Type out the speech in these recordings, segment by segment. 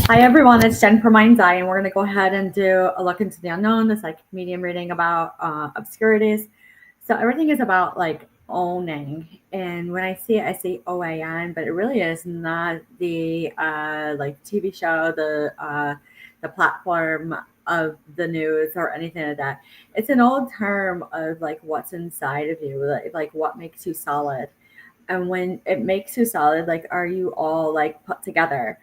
Hi everyone, it's Jen from Mind's Eye, and we're going to go ahead and do a look into the unknown, the psychic medium reading about obscurities. So everything is about like owning, and when I see it, I see OAN, but it really is not the like TV show, the platform of the news or anything like that. It's an old term of like what's inside of you, like what makes you solid. And when it makes you solid, like, are you all like put together?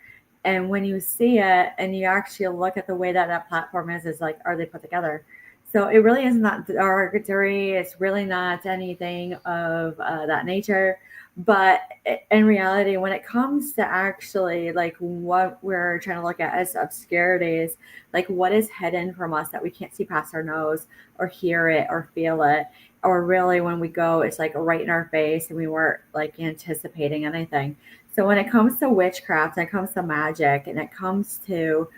And when you see it and you actually look at the way that that platform is like, are they put together? So it really is not derogatory. It's really not anything of that nature. But in reality, when it comes to actually like what we're trying to look at as obscurities, like what is hidden from us that we can't see past our nose or hear it or feel it, or really when we go, it's like right in our face and we weren't like anticipating anything. So when it comes to witchcraft, and it comes to magic, and it comes to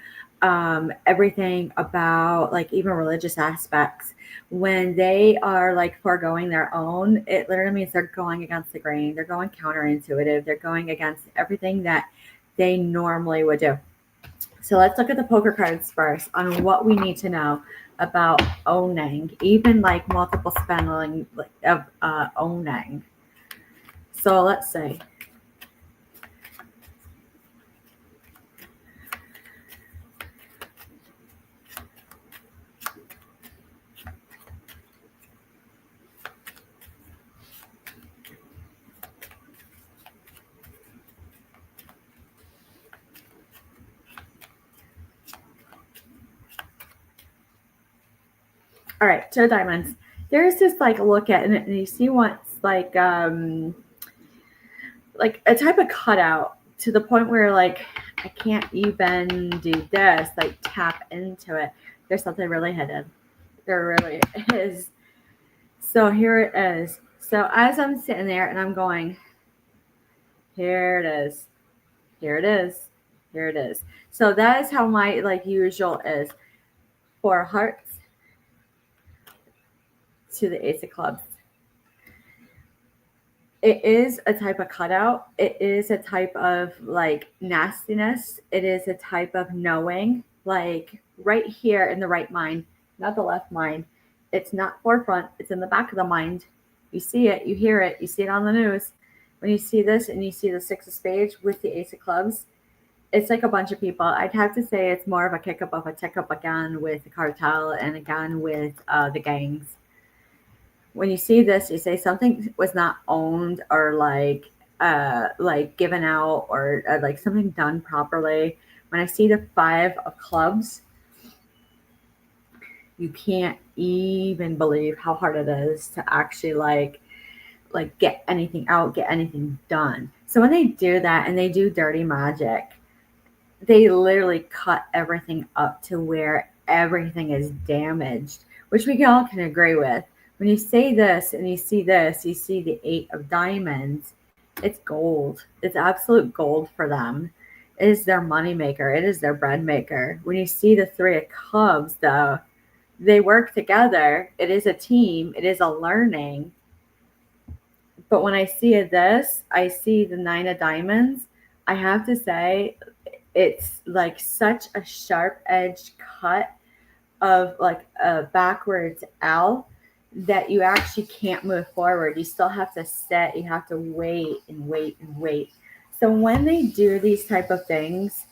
everything about like even religious aspects, when they are like foregoing their own, it literally means they're going against the grain. They're going counterintuitive. They're going against everything that they normally would do. So let's look at the poker cards first on what we need to know about owning, even like multiple spelling of owning. So let's say, all right, two diamonds. There's this like look at it, and you see what's like a type of cutout to the point where like I can't even do this, like tap into it. There's something really hidden. There really is. So here it is. So as I'm sitting there and I'm going, here it is, here it is, here it is. So that is how my like usual is. Four hearts to the ace of clubs. It is a type of cutout. It is a type of like nastiness. It is a type of knowing, like right here in the right mind, not the left mind. It's not forefront, it's in the back of the mind. You see it, you hear it, you see it on the news. When you see this and you see the six of spades with the ace of clubs, it's like a bunch of people. I'd have to say it's more of a kick up of a tick up again with the cartel and again with the gangs. When you see this, you say something was not owned or like given out or like something done properly. When I see the five of clubs, you can't even believe how hard it is to actually like get anything out, get anything done. So when they do that and they do dirty magic, they literally cut everything up to where everything is damaged, which we all can agree with. When you say this and you see this, you see the eight of diamonds, it's gold. It's absolute gold for them. It is their money maker. It is their bread maker. When you see the three of clubs, though, they work together. It is a team. It is a learning. But when I see this, I see the nine of diamonds. I have to say, it's like such a sharp edged cut of like a backwards L that you actually can't move forward. You still have to sit, you have to wait and wait and wait. So when they do these type of things,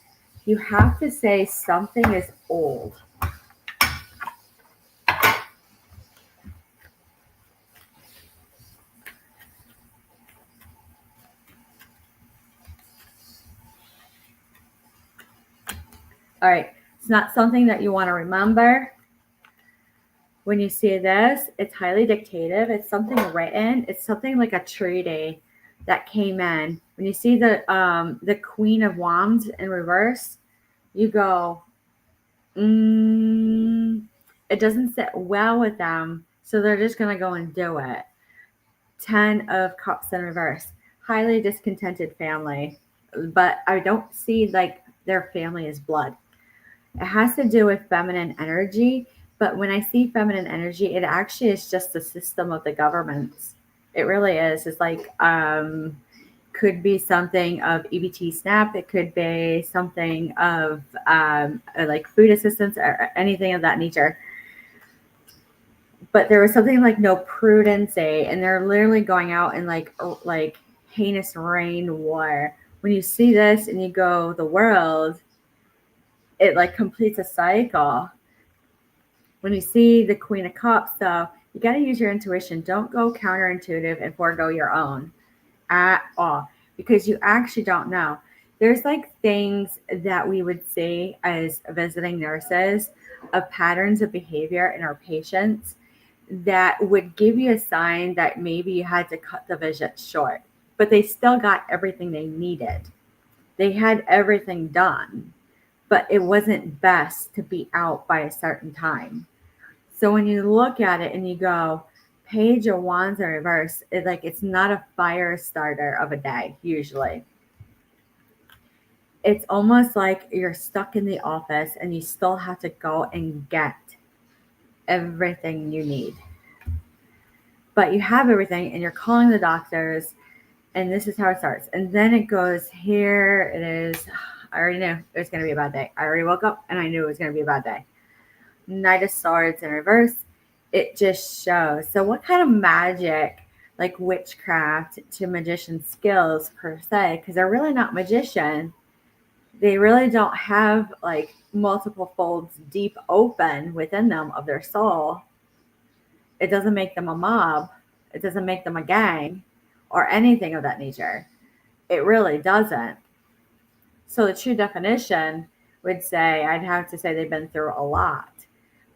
you have to say something is old. All right, it's not something that you want to remember. When you see this, it's highly dictative. It's something written. It's something like a treaty that came in. When you see the Queen of Wands in reverse, you go, it doesn't sit well with them, so they're just gonna go and do it. Ten of Cups in reverse, highly discontented family, but I don't see like their family is blood. It has to do with feminine energy, but when I see feminine energy, it actually is just the system of the governments. It really is. It's like could be something of EBT SNAP. It could be something of like food assistance or anything of that nature. But there was something like no prudency, and they're literally going out in like heinous rain war. When you see this and you go, the world, it like completes a cycle. When you see the Queen of Cups, though, you got to use your intuition. Don't go counterintuitive and forego your own at all, because you actually don't know. There's like things that we would see as visiting nurses of patterns of behavior in our patients that would give you a sign that maybe you had to cut the visit short, but they still got everything they needed. They had everything done, but it wasn't best to be out by a certain time. So when you look at it and you go, Page of Wands in reverse, it's not a fire starter of a day usually. It's almost like you're stuck in the office and you still have to go and get everything you need. But you have everything and you're calling the doctors, and this is how it starts. And then it goes, here it is. I already knew it was going to be a bad day. I already woke up and I knew it was going to be a bad day. Knight of Swords in reverse. It just shows. So what kind of magic, like witchcraft to magician skills per se, because they're really not magician. They really don't have like multiple folds deep open within them of their soul. It doesn't make them a mob. It doesn't make them a gang or anything of that nature. It really doesn't. So the true definition would say, I'd have to say they've been through a lot.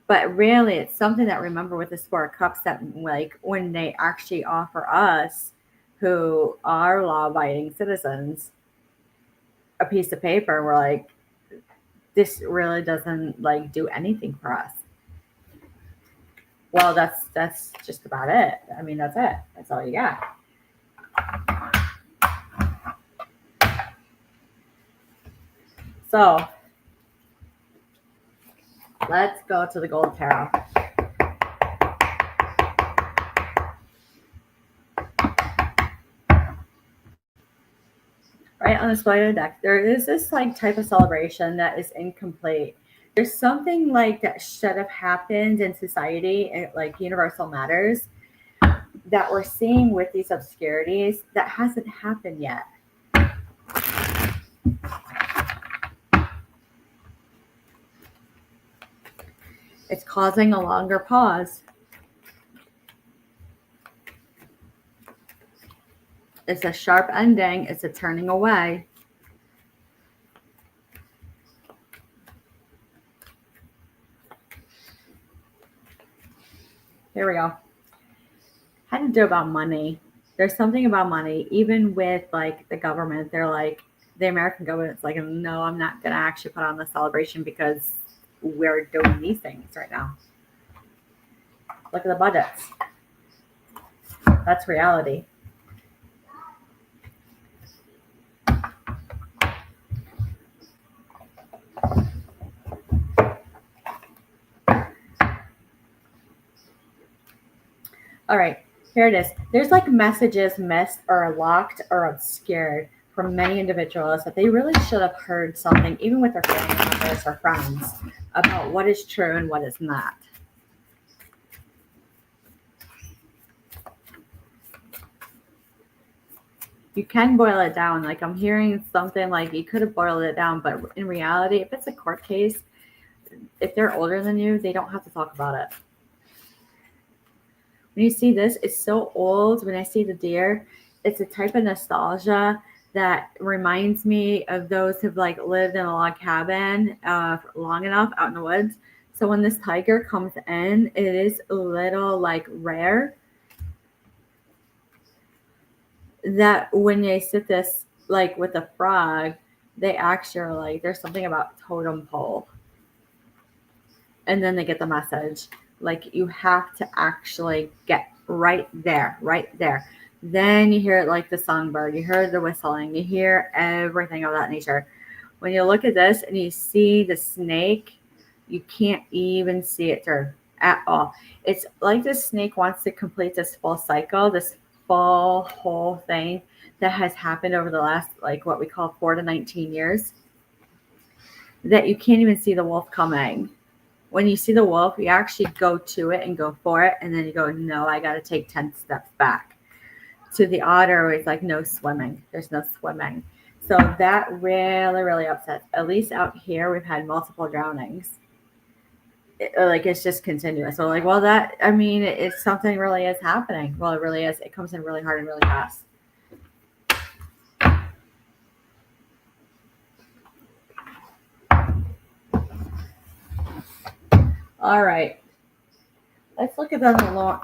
But really, it's something that, remember, with the Four of Cups, that like when they actually offer us, who are law-abiding citizens, a piece of paper, we're like, this really doesn't like do anything for us. Well, that's just about it. I mean, that's it. That's all you got. So let's go to the Gold Tarot. Right on the side of the deck, there is this like type of celebration that is incomplete. There's something like that should have happened in society, like universal matters, that we're seeing with these obscurities that hasn't happened yet. It's causing a longer pause. It's a sharp ending. It's a turning away. Here we go. How to do about money. There's something about money, even with like the government. They're like, the American government's like, no, I'm not going to actually put on the celebration because we're doing these things right now. Look at the budgets. That's reality. All right, here it is. There's like messages missed or locked or obscured from many individuals that they really should have heard something, even with their family members or friends, about what is true and what is not. You can boil it down. Like I'm hearing something like you could have boiled it down, but in reality, if it's a court case, if they're older than you, they don't have to talk about it. When you see this, it's so old. When I see the deer, it's a type of nostalgia that reminds me of those who've like lived in a log cabin long enough out in the woods. So when this tiger comes in, it is a little like rare that when they sit this like with a frog, they actually are like, there's something about totem pole. And then they get the message. Like you have to actually get right there, right there. Then you hear it like the songbird, you hear the whistling, you hear everything of that nature. When you look at this and you see the snake, you can't even see it through at all. It's like this snake wants to complete this full cycle, this full whole thing that has happened over the last, like, what we call 4 to 19 years, that you can't even see the wolf coming. When you see the wolf, you actually go to it and go for it, and then you go, no, I got to take 10 steps back. To the otter, it's like no swimming. There's no swimming. So that really, really upsets. At least out here, we've had multiple drownings. It's just continuous. So like, well, that, I mean, it's something really is happening. Well, it really is. It comes in really hard and really fast. All right. Let's look at the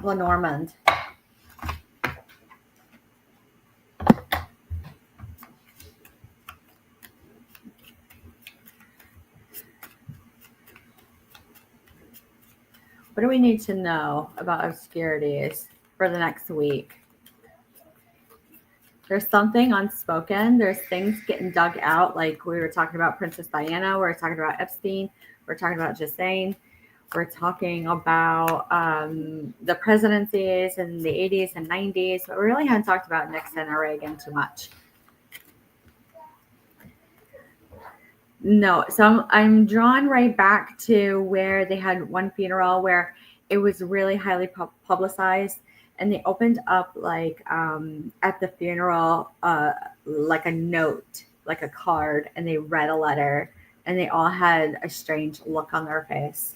Lenormand. What do we need to know about obscurities for the next week? There's something unspoken. There's things getting dug out. Like we were talking about Princess Diana. We're talking about Epstein. We're talking about Justine. We're talking about the presidencies in the 80s and 90s. But we really haven't talked about Nixon or Reagan too much. No, so I'm drawn right back to where they had one funeral where it was really highly publicized, and they opened up like at the funeral like a note, like a card, and they read a letter, and they all had a strange look on their face.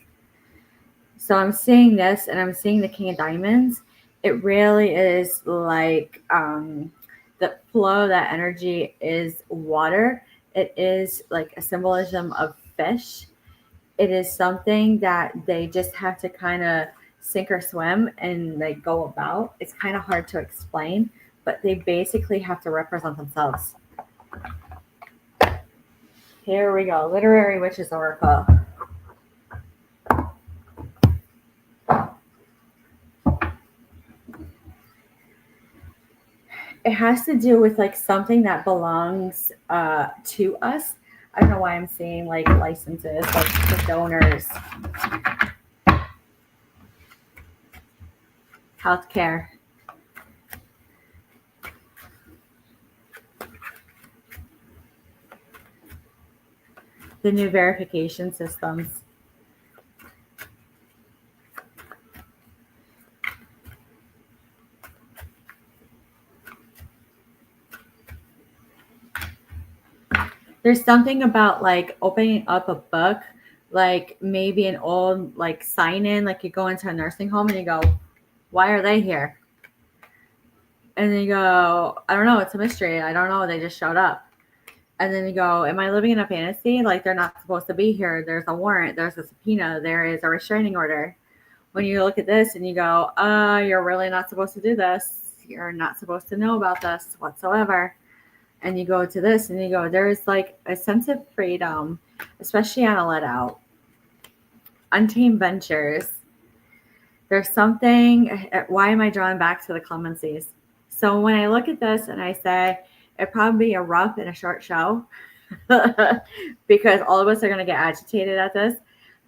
So I'm seeing this, and I'm seeing the King of Diamonds. It really is like the flow, that energy is water. It is like a symbolism of fish. It is something that they just have to kind of sink or swim and they go about. It's kind of hard to explain, but they basically have to represent themselves. Here we go. Literary Witches Oracle. It has to do with like something that belongs to us. I don't know why I'm seeing like licenses, like the donors, healthcare. The new verification systems. There's something about like opening up a book, like maybe an old like sign in, like you go into a nursing home and you go, why are they here? And then you go, I don't know, it's a mystery. I don't know, they just showed up. And then you go, am I living in a fantasy? Like they're not supposed to be here. There's a warrant, there's a subpoena, there is a restraining order. When you look at this and you go, you're really not supposed to do this. You're not supposed to know about this whatsoever. And you go to this and you go, there's like a sense of freedom, especially on a let out. Untamed ventures. There's something, why am I drawn back to the clemencies? So when I look at this and I say, it'd probably be a rough and a short show because all of us are going to get agitated at this.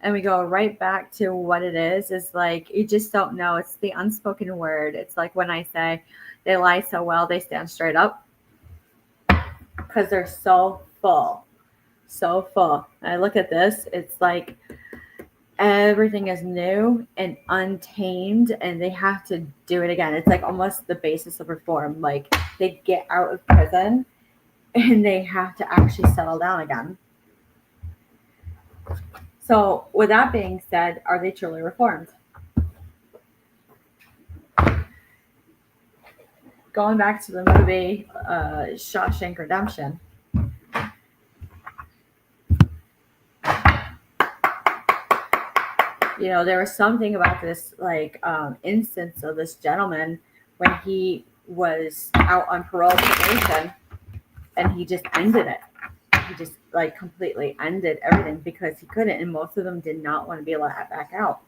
And we go right back to what it is like, you just don't know. It's the unspoken word. It's like when I say they lie so well, they stand straight up. Because they're so full. So full. And I look at this, it's like everything is new and untamed, and they have to do it again. It's like almost the basis of reform. Like they get out of prison and they have to actually settle down again. So with that being said, are they truly reformed? Going back to the movie Shawshank Redemption. You know, there was something about this like instance of this gentleman when he was out on parole probation, and he just ended it. He just like completely ended everything because he couldn't, and most of them did not want to be let back out.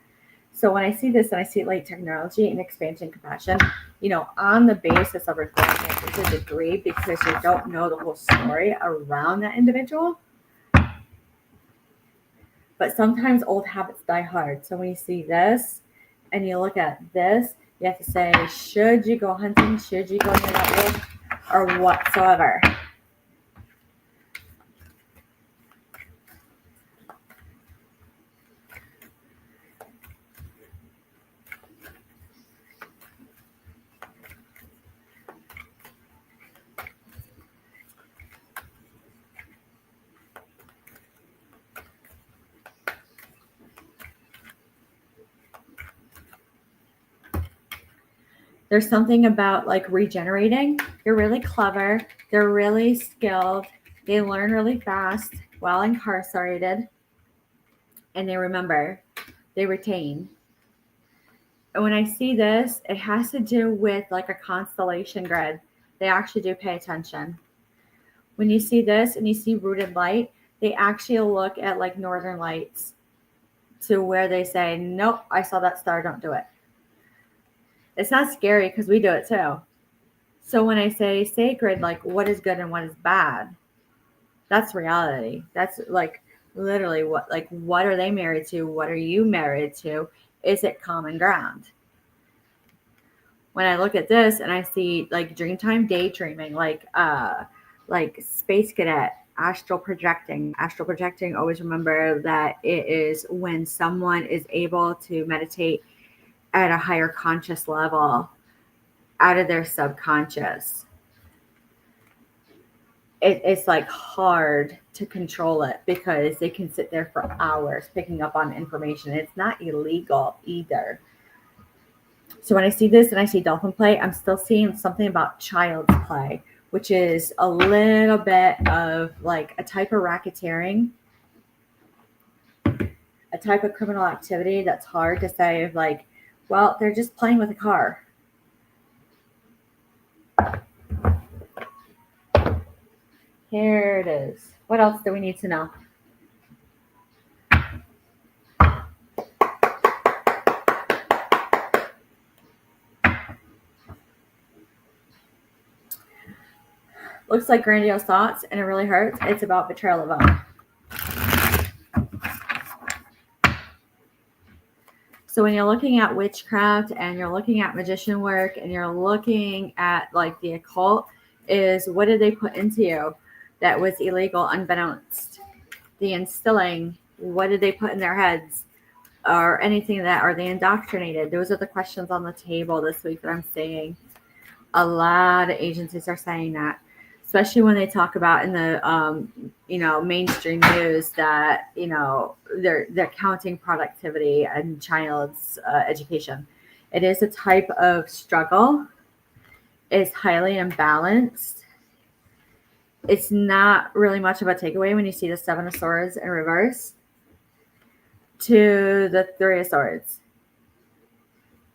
So when I see this and I see like technology and expansion compassion, you know, on the basis of reform to a degree, because you don't know the whole story around that individual. But sometimes old habits die hard. So when you see this and you look at this, you have to say, should you go hunting? Should you go near that wolf? or whatsoever. There's something about like regenerating. You're really clever. They're really skilled. They learn really fast while incarcerated. And they remember. They retain. And when I see this, it has to do with like a constellation grid. They actually do pay attention. When you see this and you see rooted light, they actually look at like northern lights to where they say, nope, I saw that star, don't do it. It's not scary because we do it too. So when I say sacred, like what is good and what is bad, that's reality. That's like literally what are they married to? What are you married to? Is it common ground? When I look at this and I see like dreamtime daydreaming, like space cadet, astral projecting. Astral projecting, always remember that it is when someone is able to meditate at a higher conscious level out of their subconscious. It's like hard to control it because they can sit there for hours picking up on information. It's not illegal either. So when I see this and I see dolphin play, I'm still seeing something about child's play, which is a little bit of like a type of racketeering, a type of criminal activity that's hard to say like, well, they're just playing with a car. Here it is. What else do we need to know? Looks like grandiose thoughts and it really hurts. It's about betrayal of own. So when you're looking at witchcraft and you're looking at magician work and you're looking at like the occult, is what did they put into you that was illegal unbeknownst? The instilling, what did they put in their heads? Or anything that, are they indoctrinated? Those are the questions on the table this week that I'm seeing. A lot of agencies are saying that, especially when they talk about in the mainstream news that they're counting productivity and child's education. It is a type of struggle. It's highly imbalanced. It's not really much of a takeaway when you see the Seven of Swords in reverse to the Three of Swords.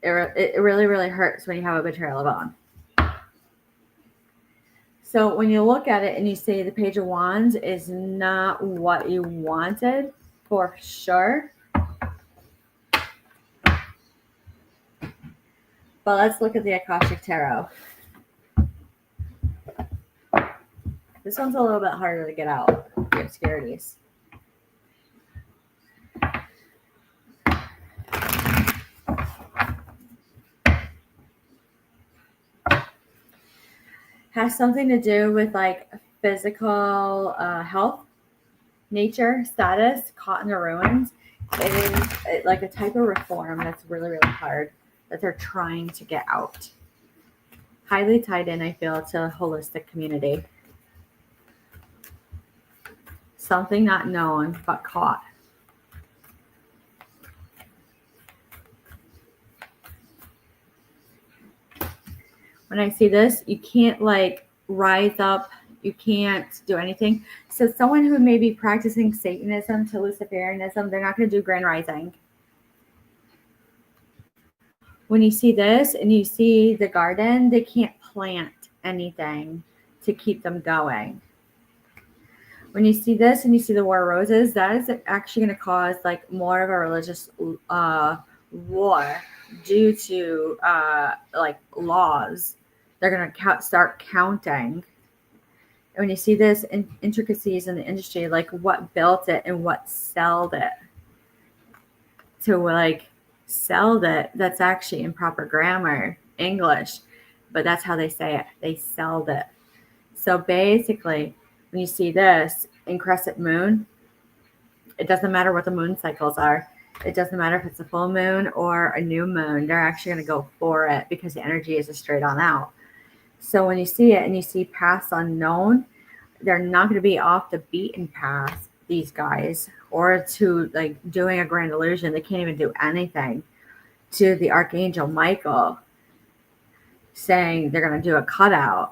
It really, really hurts when you have a betrayal of own. So when you look at it and you say the Page of Wands is not what you wanted, for sure. But let's look at the Akashic Tarot. This one's a little bit harder to get out, the obscurities. Has something to do with like physical health, nature, status, caught in the ruins. It is like a type of reform that's really, really hard that they're trying to get out. Highly tied in, I feel, to a holistic community. Something not known but caught. When I see this, you can't like rise up. You can't do anything. So someone who may be practicing Satanism to Luciferianism, they're not going to do grand rising. When you see this and you see the garden, they can't plant anything to keep them going. When you see this and you see the War of Roses, that is actually going to cause like more of a religious war due to like laws. They're going to start counting. And when you see this intricacies in the industry, like what built it and what sold it, to like sell it, that's actually improper grammar, English, but that's how they say it. They sold it. So basically, when you see this in crescent moon, it doesn't matter what the moon cycles are. It doesn't matter if it's a full moon or a new moon. They're actually going to go for it because the energy is a straight on out. So when you see it and you see paths unknown, they're not going to be off the beaten path, these guys, or to like doing a grand illusion. They can't even do anything. To the Archangel Michael saying they're going to do a cutout.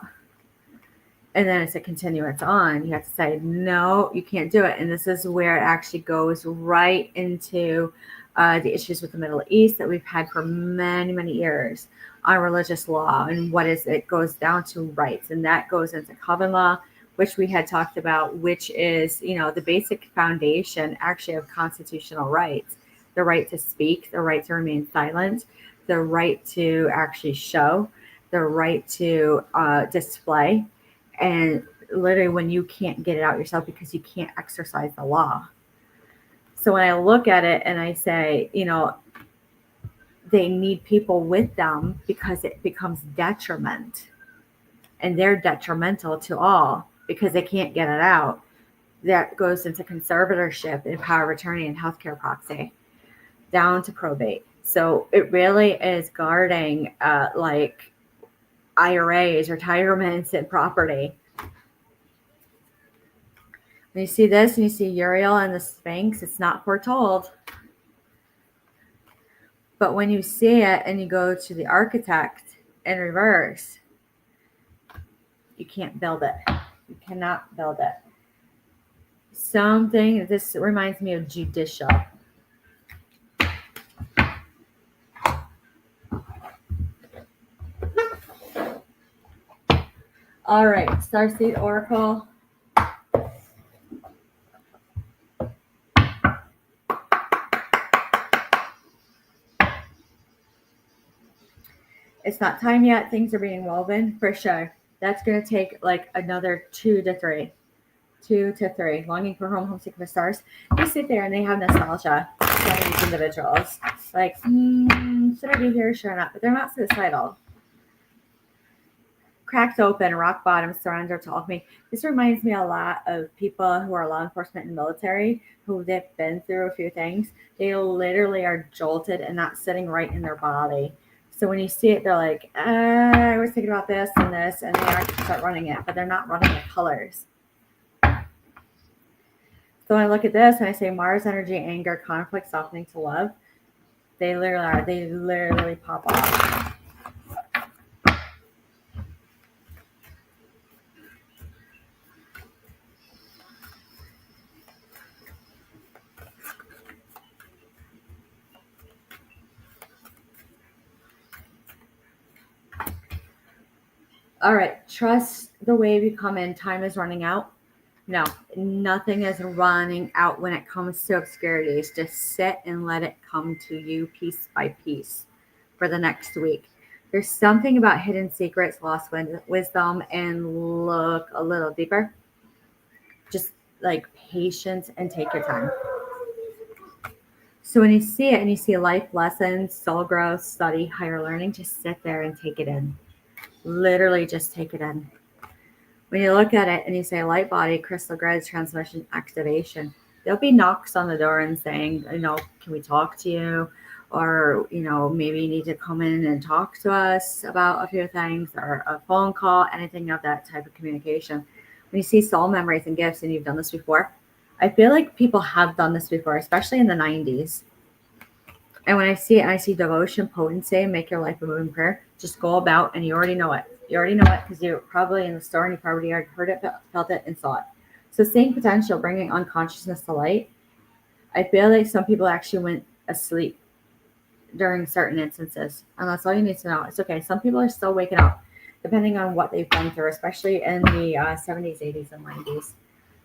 And then it's a continuance on. You have to say, no, you can't do it. And this is where it actually goes right into the issues with the Middle East that we've had for many, many years on religious law. And what is it goes down to rights. And that goes into common law, which we had talked about, which is, the basic foundation actually of constitutional rights. The right to speak, the right to remain silent, the right to actually show, the right to display. And literally when you can't get it out yourself because you can't exercise the law. So when I look at it and I say, they need people with them because it becomes detriment. And they're detrimental to all because they can't get it out. That goes into conservatorship and power of attorney and healthcare proxy down to probate. So it really is guarding like IRAs, retirements, and property. When you see this and you see Uriel and the Sphinx, it's not foretold. But when you see it and you go to the architect in reverse, you can't build it. You cannot build it. This reminds me of judicial. All right, Starseed Oracle. It's not time yet. Things are being woven for sure. That's going to take like another 2 to 3. 2 to 3. Longing for home, homesick for stars. They sit there and they have nostalgia. Some of these individuals. Like, should I be here? Sure or not. But they're not suicidal. Cracks open, rock bottom, surrender to alchemy. This reminds me a lot of people who are law enforcement and military who they've been through a few things. They literally are jolted and not sitting right in their body. So when you see it, they're like, I was thinking about this, and they actually start running it, but they're not running the colors. So when I look at this and I say Mars energy, anger, conflict, softening to love, they literally are. They literally pop off. All right, trust the wave you come in. Time is running out. No, nothing is running out when it comes to obscurities. Just sit and let it come to you piece by piece for the next week. There's something about hidden secrets, lost wisdom, and look a little deeper. Just like patience and take your time. So when you see it and you see life lessons, soul growth, study, higher learning, just sit there and take it in. Literally just take it in. When you look at it and you say light body, crystal grids, transmission, activation, there'll be knocks on the door and saying, can we talk to you? Or, maybe you need to come in and talk to us about a few things, or a phone call, anything of that type of communication. When you see soul memories and gifts and you've done this before, I feel like people have done this before, especially in the 90s. And when I see it, I see devotion, potency, make your life a moving prayer. Just go about, and you already know it. You already know it because you're probably in the store and you probably already heard it, felt it, and saw it. So seeing potential, bringing unconsciousness to light. I feel like some people actually went asleep during certain instances. And that's all you need to know. It's okay. Some people are still waking up, depending on what they've been through, especially in the 70s, 80s, and 90s.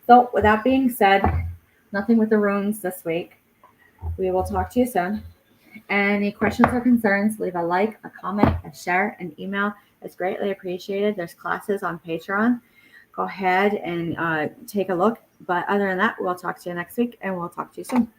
So with that being said, nothing with the runes this week. We will talk to you soon. Any questions or concerns, leave a like, a comment, a share, an email. It's greatly appreciated. There's classes on Patreon. Go ahead and take a look. But other than that, we'll talk to you next week, and we'll talk to you soon.